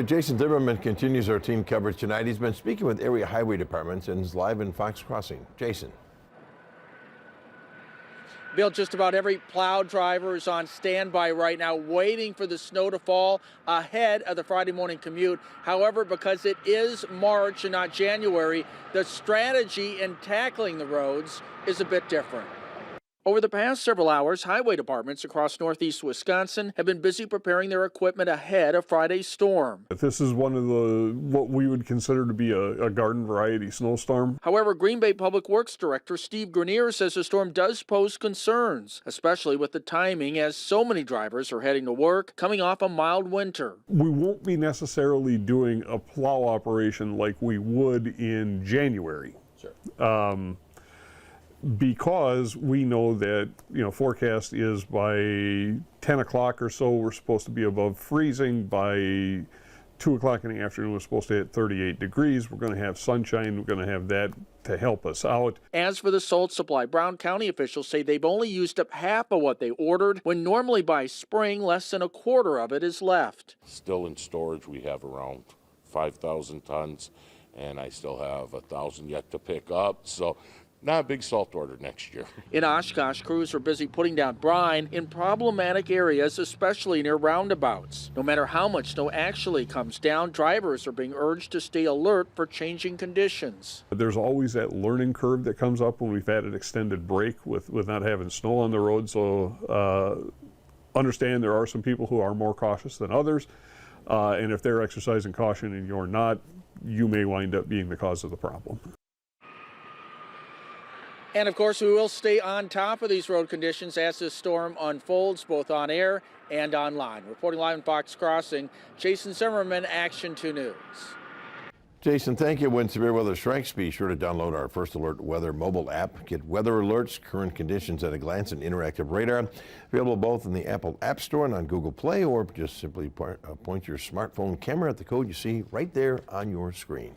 Jason Zimmerman continues our team coverage tonight. He's been speaking with area highway departments and is live in Fox Crossing. Jason. Bill, just about every plow driver is on standby right now, waiting for the snow to fall ahead of the Friday morning commute. However, because it is March and not January, the strategy in tackling the roads is a bit different. Over the past several hours, highway departments across northeast Wisconsin have been busy preparing their equipment ahead of Friday's storm. This is one of what we would consider to be a garden variety snowstorm. However, Green Bay Public Works Director Steve Grenier says the storm does pose concerns, especially with the timing as so many drivers are heading to work coming off a mild winter. We won't be necessarily doing a plow operation like we would in January. Sure. Because we know that, forecast is by 10 o'clock or so, we're supposed to be above freezing. By 2 o'clock in the afternoon, we're supposed to hit 38 degrees. We're going to have sunshine. We're going to have that to help us out. As for the salt supply, Brown County officials say they've only used up half of what they ordered, when normally by spring, less than a quarter of it is left. Still in storage, we have around 5,000 tons, and I still have 1,000 yet to pick up. So not a big salt order next year. In Oshkosh, crews are busy putting down brine in problematic areas, especially near roundabouts. No matter how much snow actually comes down, drivers are being urged to stay alert for changing conditions. There's always that learning curve that comes up when we've had an extended break with not having snow on the road. So understand there are some people who are more cautious than others. And if they're exercising caution and you're not, you may wind up being the cause of the problem. And of course, we will stay on top of these road conditions as this storm unfolds, both on air and online. Reporting live in Fox Crossing, Jason Zimmerman, Action 2 News. Jason, thank you. When severe weather strikes, be sure to download our First Alert Weather mobile app. Get weather alerts, current conditions at a glance, and interactive radar. Available both in the Apple App Store and on Google Play, or just simply point your smartphone camera at the code you see right there on your screen.